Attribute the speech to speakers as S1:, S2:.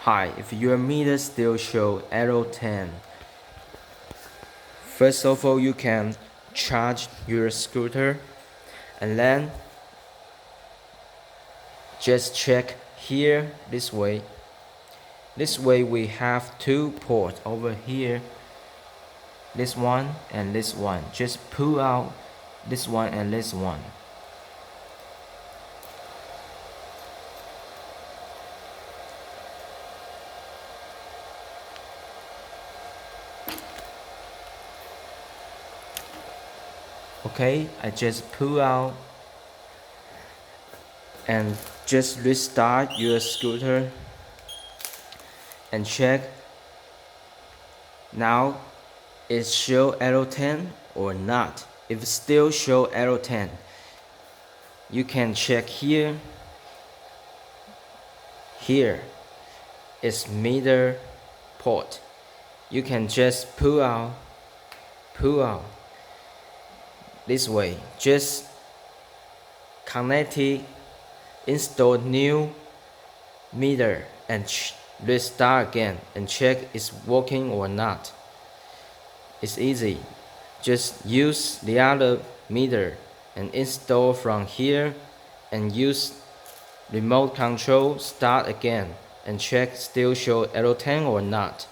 S1: Hi, if your meter still show error 10, first of all you can charge your scooter and then just check here this way. This way we have two ports over here, this one and this one. Just pull out this one and this one. Okay, I just pull out and just restart your scooter and check. Now it show error 10 or not. If it still show error 10, you can check here. Here is meter port. You can just pull out this way. Just connect it, install new meter and restart again and check it's working or not. It's easy. Just use the other meter and install from here and use remote control, start again and check still show error 10 or not.